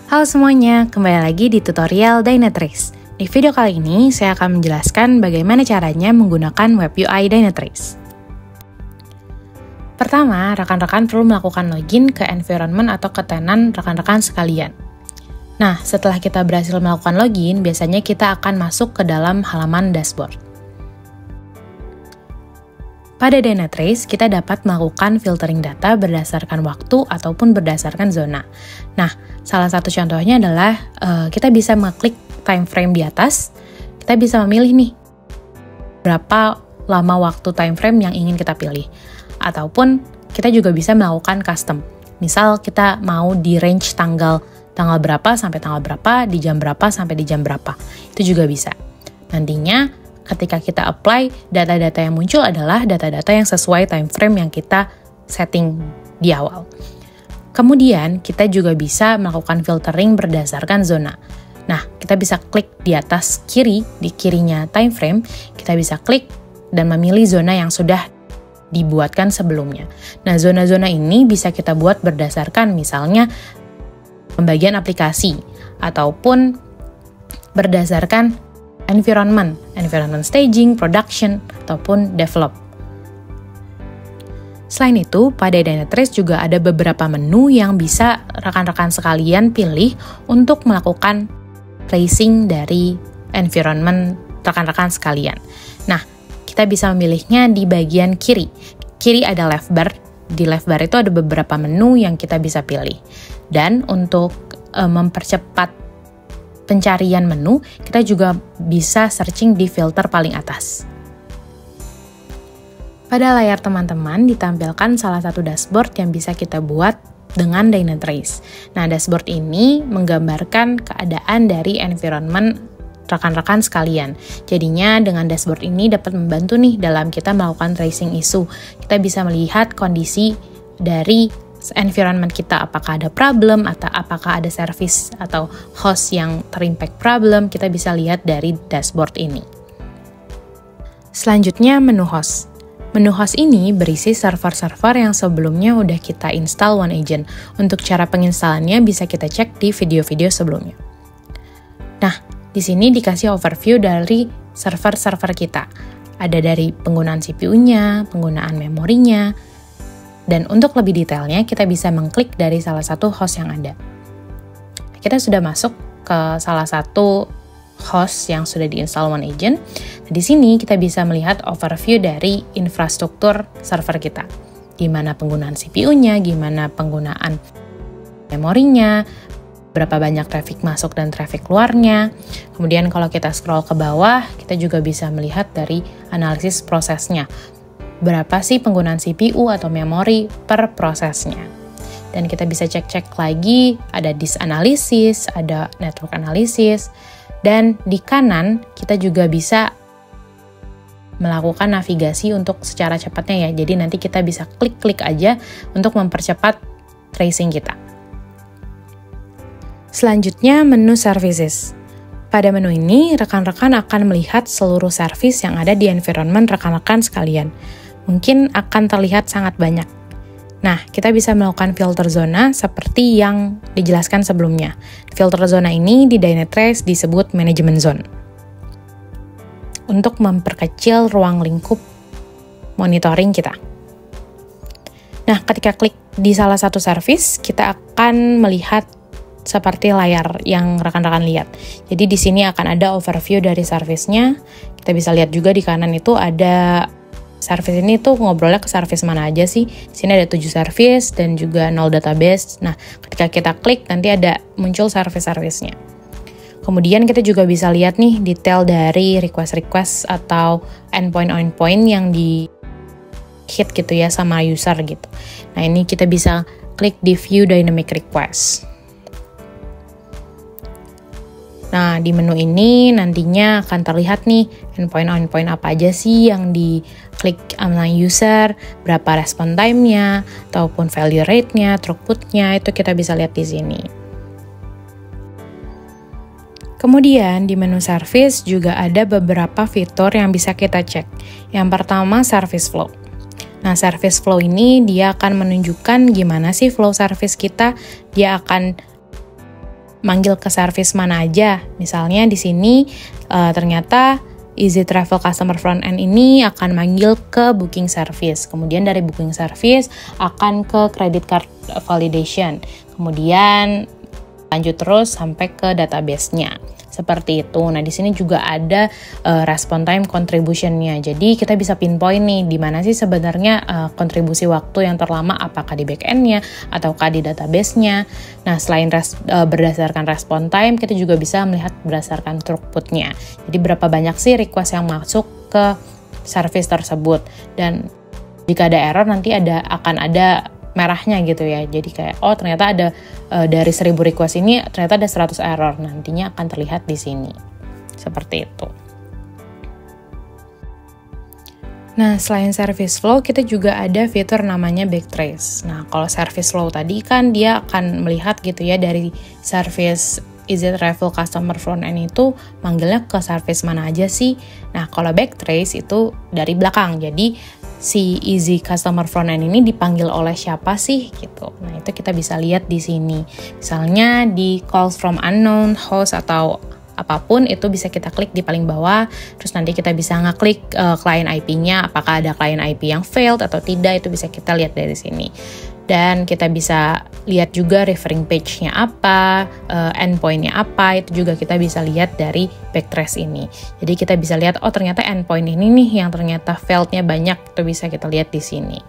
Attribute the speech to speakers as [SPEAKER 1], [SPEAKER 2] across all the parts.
[SPEAKER 1] Halo semuanya, kembali lagi di tutorial Dynatrace. Di video kali ini, saya akan menjelaskan bagaimana caranya menggunakan web UI Dynatrace. Pertama, rekan-rekan perlu melakukan login ke environment atau ke tenan rekan-rekan sekalian. Nah, setelah kita berhasil melakukan login, biasanya kita akan masuk ke dalam halaman dashboard. Pada Dynatrace, kita dapat melakukan filtering data berdasarkan waktu ataupun berdasarkan zona. Nah, salah satu contohnya adalah kita bisa mengklik time frame di atas, kita bisa memilih nih berapa lama waktu time frame yang ingin kita pilih. Ataupun kita juga bisa melakukan custom. Misal kita mau di range tanggal berapa sampai tanggal berapa, di jam berapa sampai di jam berapa. Itu juga bisa. Nantinya ketika kita apply, data-data yang muncul adalah data-data yang sesuai time frame yang kita setting di awal. Kemudian, kita juga bisa melakukan filtering berdasarkan zona. Nah, kita bisa klik di atas kiri, di kirinya time frame, kita bisa klik dan memilih zona yang sudah dibuatkan sebelumnya. Nah, zona-zona ini bisa kita buat berdasarkan misalnya pembagian aplikasi, ataupun berdasarkan environment staging, production, ataupun develop. Selain itu, pada Dynatrace juga ada beberapa menu yang bisa rekan-rekan sekalian pilih untuk melakukan tracing dari environment rekan-rekan sekalian. Nah, kita bisa memilihnya di bagian kiri. Kiri ada left bar. Di left bar itu ada beberapa menu yang kita bisa pilih. Dan untuk mempercepat pencarian menu, kita juga bisa searching di filter paling atas. Pada layar teman-teman ditampilkan salah satu dashboard yang bisa kita buat dengan Dynatrace. Nah, dashboard ini menggambarkan keadaan dari environment rekan-rekan sekalian. Jadinya dengan dashboard ini dapat membantu nih dalam kita melakukan tracing isu. Kita bisa melihat kondisi dari environment kita, apakah ada problem atau apakah ada service atau host yang terimpact problem, kita bisa lihat dari dashboard ini. Selanjutnya menu host. Menu host ini berisi server-server yang sebelumnya udah kita install OneAgent. Untuk cara penginstalannya bisa kita cek di video-video sebelumnya. Nah, di sini dikasih overview dari server-server kita. Ada dari penggunaan CPU-nya, penggunaan memorinya, dan untuk lebih detailnya, kita bisa mengklik dari salah satu host yang ada. Kita sudah masuk ke salah satu host yang sudah diinstal OneAgent. Nah, di sini kita bisa melihat overview dari infrastruktur server kita. Gimana penggunaan CPU-nya, gimana penggunaan memorinya, berapa banyak traffic masuk dan traffic keluarnya. Kemudian kalau kita scroll ke bawah, kita juga bisa melihat dari analisis prosesnya. Berapa sih penggunaan CPU atau memori per prosesnya. Dan kita bisa cek-cek lagi, ada disk analysis, ada network analysis, dan di kanan kita juga bisa melakukan navigasi untuk secara cepatnya ya. Jadi nanti kita bisa klik-klik aja untuk mempercepat tracing kita. Selanjutnya menu services. Pada menu ini, rekan-rekan akan melihat seluruh service yang ada di environment rekan-rekan sekalian. Mungkin akan terlihat sangat banyak. Nah, kita bisa melakukan filter zona seperti yang dijelaskan sebelumnya. Filter zona ini di Dynatrace disebut management zone. Untuk memperkecil ruang lingkup monitoring kita. Nah, ketika klik di salah satu service, kita akan melihat seperti layar yang rekan-rekan lihat. Jadi di sini akan ada overview dari service-nya. Kita bisa lihat juga di kanan itu ada service ini tuh ngobrolnya ke service mana aja sih. Di sini ada 7 service dan juga 0 database. Nah, ketika kita klik nanti ada muncul service-service-nya. Kemudian kita juga bisa lihat nih detail dari request-request atau endpoint-endpoint yang di hit gitu ya sama user gitu. Nah, ini kita bisa klik di view dynamic request. Nah, di menu ini nantinya akan terlihat nih endpoint apa aja sih yang diklik online user, berapa respon time-nya, ataupun failure rate-nya, throughput-nya, itu kita bisa lihat di sini. Kemudian di menu service juga ada beberapa fitur yang bisa kita cek. Yang pertama service flow. Nah, service flow ini dia akan menunjukkan gimana sih flow service kita, dia akan manggil ke service mana aja. Misalnya di sini ternyata Easy Travel Customer Front End ini akan manggil ke booking service. Kemudian dari booking service akan ke credit card validation. Kemudian lanjut terus sampai ke database-nya. Seperti itu. Nah, di sini juga ada response time contribution-nya. Jadi, kita bisa pinpoint nih, di mana sih sebenarnya kontribusi waktu yang terlama, apakah di back-end-nya, ataukah di database-nya. Nah, selain berdasarkan response time, kita juga bisa melihat berdasarkan throughput-nya. Jadi, berapa banyak sih request yang masuk ke service tersebut. Dan jika ada error, nanti akan ada merahnya gitu ya. Jadi kayak ternyata ada dari 1000 request ini ternyata ada 100 error. Nantinya akan terlihat di sini. Seperti itu. Nah, selain service flow, kita juga ada fitur namanya backtrace. Nah, kalau service flow tadi kan dia akan melihat gitu ya dari service Easy Travel Customer Front End itu manggilnya ke service mana aja sih. Nah, kalau backtrace itu dari belakang. Jadi si Easy Customer Front End ini dipanggil oleh siapa sih gitu. Nah, itu kita bisa lihat di sini. Misalnya di calls from unknown host atau apapun itu bisa kita klik di paling bawah. Terus nanti kita bisa ngeklik client IP-nya, apakah ada client IP yang failed atau tidak, itu bisa kita lihat dari sini. Dan kita bisa lihat juga referring page-nya apa, endpoint-nya apa, itu juga kita bisa lihat dari backtrace ini. Jadi kita bisa lihat, ternyata endpoint ini nih yang ternyata failed-nya banyak, itu bisa kita lihat di sini.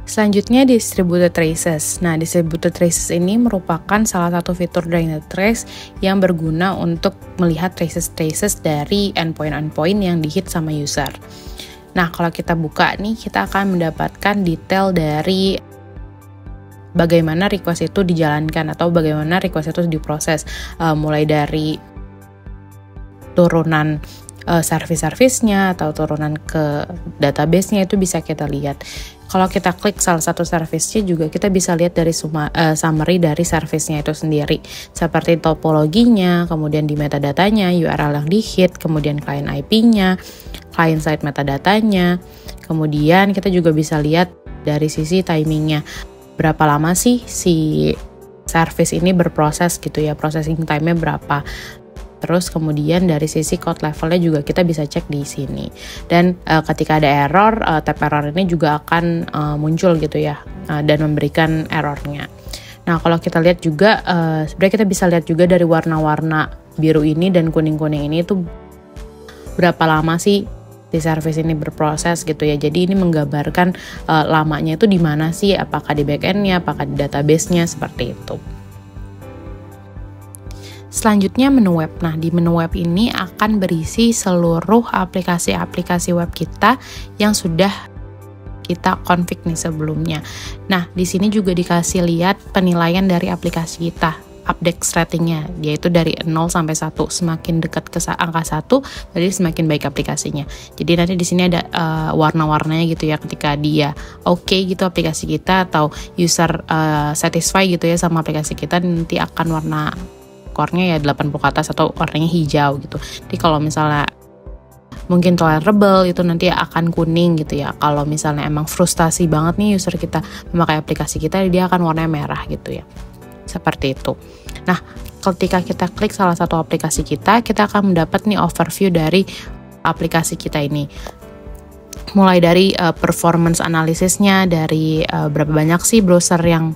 [SPEAKER 1] Selanjutnya distributed traces. Nah, distributed traces ini merupakan salah satu fitur dari Trace yang berguna untuk melihat traces dari endpoint-endpoint yang di-hit sama user. Nah, kalau kita buka nih, kita akan mendapatkan detail dari bagaimana request itu dijalankan atau bagaimana request itu diproses. Mulai dari turunan service-service-nya atau turunan ke database-nya itu bisa kita lihat. Kalau kita klik salah satu service-nya juga kita bisa lihat dari summary dari service-nya itu sendiri. Seperti topologinya, kemudian di metadatanya, URL yang di-hit, kemudian client IP-nya, client side metadatanya. Kemudian kita juga bisa lihat dari sisi timingnya. Berapa lama sih si service ini berproses gitu ya, processing time-nya berapa. Terus kemudian dari sisi code levelnya juga kita bisa cek di sini. Dan ketika ada error, tab error ini juga akan muncul gitu ya, dan memberikan errornya. Nah, kalau kita lihat juga, sebenarnya kita bisa lihat juga dari warna-warna biru ini dan kuning-kuning ini itu berapa lama sih di service ini berproses gitu ya. Jadi ini menggambarkan lamanya itu di mana sih, apakah di backend-nya, apakah di database-nya, seperti itu. Selanjutnya menu web. Nah, di menu web ini akan berisi seluruh aplikasi-aplikasi web kita yang sudah kita config nih sebelumnya. Nah, di sini juga dikasih lihat penilaian dari aplikasi kita, update ratingnya, yaitu dari 0 sampai 1. Semakin dekat ke angka 1, jadi semakin baik aplikasinya. Jadi nanti di sini ada warna-warnanya gitu ya, ketika dia oke gitu aplikasi kita atau user satisfy gitu ya sama aplikasi kita, nanti akan warna core-nya ya 80 ke atas atau warnanya hijau gitu. Jadi kalau misalnya mungkin tolerable itu nanti akan kuning gitu ya. Kalau misalnya emang frustasi banget nih user kita memakai aplikasi kita, dia akan warnanya merah gitu ya. Seperti itu. Nah, ketika kita klik salah satu aplikasi kita akan mendapat nih overview dari aplikasi kita ini. Mulai dari performance analisisnya, dari berapa banyak sih browser yang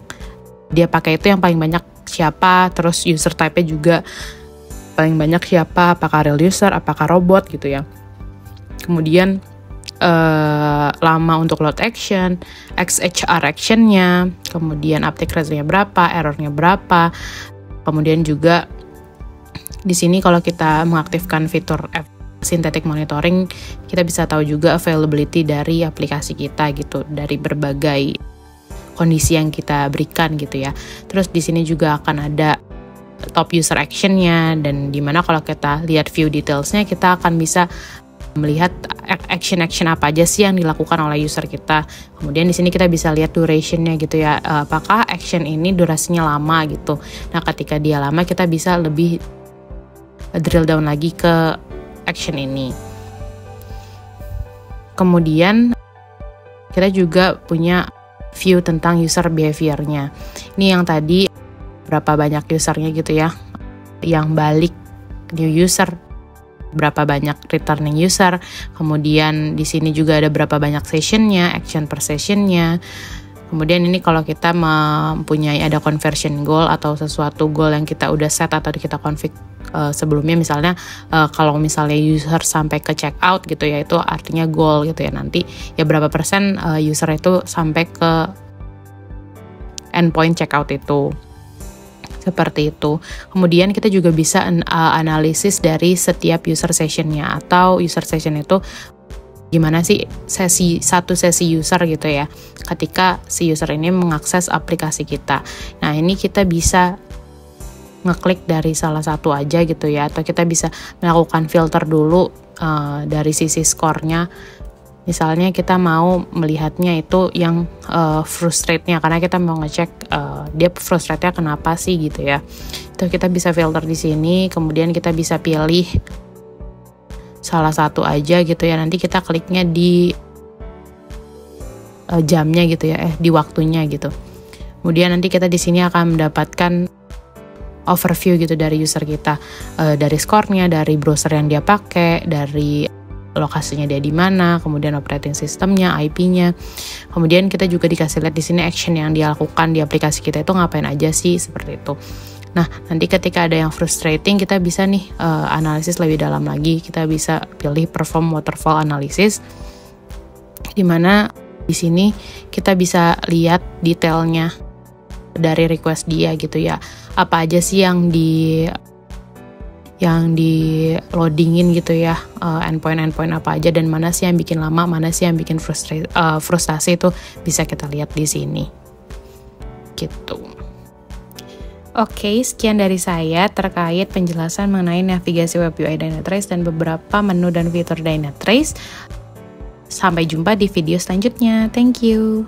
[SPEAKER 1] dia pakai itu yang paling banyak siapa, terus user type-nya juga paling banyak siapa, apakah real user, apakah robot gitu ya. Kemudian lama untuk load action, XHR action-nya, kemudian uptake rate-nya berapa, error-nya berapa. Kemudian juga di sini kalau kita mengaktifkan fitur synthetic monitoring, kita bisa tahu juga availability dari aplikasi kita gitu, dari berbagai kondisi yang kita berikan gitu ya. Terus di sini juga akan ada top user action-nya, dan dimana kalau kita lihat view details-nya kita akan bisa melihat action-action apa aja sih yang dilakukan oleh user kita. Kemudian di sini kita bisa lihat duration-nya gitu ya, apakah action ini durasinya lama gitu. Nah, ketika dia lama kita bisa lebih drill down lagi ke action ini. Kemudian kita juga punya view tentang user behavior-nya. Ini yang tadi berapa banyak usernya gitu ya, yang balik new user, berapa banyak returning user, kemudian di sini juga ada berapa banyak sessionnya, action per sessionnya. Kemudian ini kalau kita mempunyai ada conversion goal atau sesuatu goal yang kita udah set atau kita config sebelumnya, misalnya kalau misalnya user sampai ke check out gitu ya, itu artinya goal gitu ya, nanti ya berapa persen user itu sampai ke endpoint checkout itu. Seperti itu. Kemudian kita juga bisa analisis dari setiap user sessionnya, atau user session itu gimana sih satu sesi user gitu ya, ketika si user ini mengakses aplikasi kita. Nah, ini kita bisa ngeklik dari salah satu aja gitu ya, atau kita bisa melakukan filter dulu dari sisi skornya. Misalnya kita mau melihatnya itu yang frustrate-nya, karena kita mau ngecek dia frustrate-nya kenapa sih gitu ya. Itu kita bisa filter di sini, kemudian kita bisa pilih salah satu aja gitu ya. Nanti kita kliknya di jamnya gitu ya, di waktunya gitu. Kemudian nanti kita di sini akan mendapatkan overview gitu dari user kita, dari skornya, dari browser yang dia pakai, dari lokasinya dia di mana, kemudian operating systemnya, IP-nya. Kemudian kita juga dikasih lihat di sini action yang dia lakukan di aplikasi kita itu ngapain aja sih, seperti itu. Nah, nanti ketika ada yang frustrating, kita bisa nih analisis lebih dalam lagi. Kita bisa pilih perform waterfall analysis, di mana di sini kita bisa lihat detailnya dari request dia gitu ya. Apa aja sih yang di loadingin gitu ya, endpoint apa aja, dan mana sih yang bikin lama, mana sih yang bikin frustasi, itu bisa kita lihat di sini. Gitu. Oke, sekian dari saya terkait penjelasan mengenai navigasi web UI Dynatrace dan beberapa menu dan fitur Dynatrace. Sampai jumpa di video selanjutnya. Thank you.